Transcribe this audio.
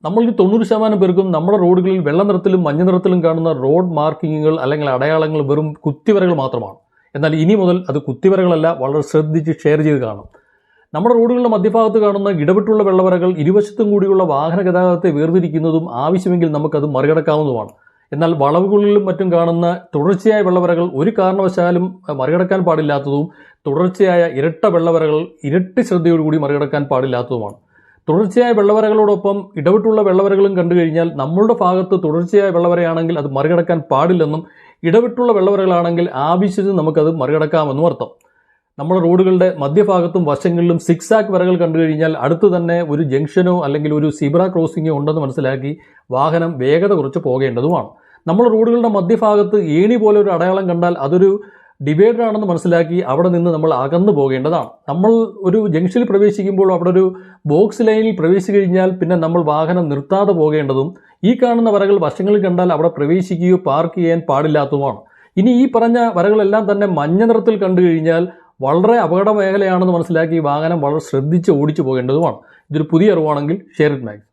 നമ്മളിൽ 90% പേർക്കും നമ്മുടെ റോഡുകളിൽ വെള്ള നിറത്തിലും മഞ്ഞ നിറത്തിലും കാണുന്ന റോഡ് മാർക്കിങ്ങുകൾ അല്ലെങ്കിൽ അടയാളങ്ങൾ വെറും കുത്തിവരകൾ മാത്രമാണ്. എന്നാൽ ഇനി മുതൽ അത് കുത്തിവരകളല്ല, വളരെ ശ്രദ്ധിച്ച് ഷെയർ ചെയ്ത് കാണും. നമ്മുടെ റോഡുകളുടെ മധ്യഭാഗത്ത് കാണുന്ന ഇടവിട്ടുള്ള വെള്ളവരകൾ ഇരുവശത്തും കൂടിയുള്ള വാഹന ഗതാഗതത്തെ വേർതിരിക്കുന്നതും ആവശ്യമെങ്കിൽ നമുക്കത് മറികടക്കാവുന്നതുമാണ്. എന്നാൽ വളവുകളിലും മറ്റും കാണുന്ന തുടർച്ചയായ വെള്ളവരകൾ ഒരു കാരണവശാലും മറികടക്കാൻ പാടില്ലാത്തതും തുടർച്ചയായ ഇരട്ട വെള്ളവരകൾ ഇരട്ടി ശ്രദ്ധയോടുകൂടി മറികടക്കാൻ പാടില്ലാത്തതുമാണ്. തുടർച്ചയായ വെള്ളവരകളോടൊപ്പം ഇടവിട്ടുള്ള വെള്ളവരകളും കണ്ടു കഴിഞ്ഞാൽ നമ്മളുടെ ഭാഗത്ത് തുടർച്ചയായ വെള്ളവരയാണെങ്കിൽ അത് മറികടക്കാൻ പാടില്ലെന്നും ഇടവിട്ടുള്ള വെള്ളവരകളാണെങ്കിൽ ആവശ്യത്തിന് നമുക്കത് മറികടക്കാമെന്നും അർത്ഥം. നമ്മുടെ റോഡുകളുടെ മധ്യഭാഗത്തും വശങ്ങളിലും സിക്സാക്ക് വരകൾ കണ്ടു കഴിഞ്ഞാൽ അടുത്ത് തന്നെ ഒരു ജംഗ്ഷനോ അല്ലെങ്കിൽ ഒരു സീബ്ര ക്രോസിങ്ങോ ഉണ്ടെന്ന് മനസ്സിലാക്കി വാഹനം വേഗത കുറച്ച് പോകേണ്ടതുമാണ്. നമ്മൾ റോഡുകളുടെ മധ്യഭാഗത്ത് ഏണി പോലെ ഒരു അടയാളം കണ്ടാൽ അതൊരു ഡിവൈഡർ ആണെന്ന് മനസ്സിലാക്കി അവിടെ നിന്ന് നമ്മൾ അകന്നു പോകേണ്ടതാണ്. നമ്മൾ ഒരു ജംഗ്ഷനിൽ പ്രവേശിക്കുമ്പോൾ അവിടെ ഒരു ബോക്സ് ലൈനിൽ പ്രവേശിച്ചു കഴിഞ്ഞാൽ പിന്നെ നമ്മൾ വാഹനം നിർത്താതെ പോകേണ്ടതും ഈ കാണുന്ന വരകൾ വശങ്ങളിൽ കണ്ടാൽ അവിടെ പ്രവേശിക്കുകയോ പാർക്ക് ചെയ്യാൻ പാടില്ലാത്തതുമാണ്. ഇനി ഈ പറഞ്ഞ വരകളെല്ലാം തന്നെ മഞ്ഞ നിറത്തിൽ കണ്ടു കഴിഞ്ഞാൽ വളരെ അപകട മേഖലയാണെന്ന് മനസ്സിലാക്കി വാഹനം വളരെ ശ്രദ്ധിച്ച് ഓടിച്ചു പോകേണ്ടതുമാണ്. ഇതൊരു പുതിയ അറിവാണെങ്കിൽ ഷെയർ ഇറ്റ് മാക്സ്.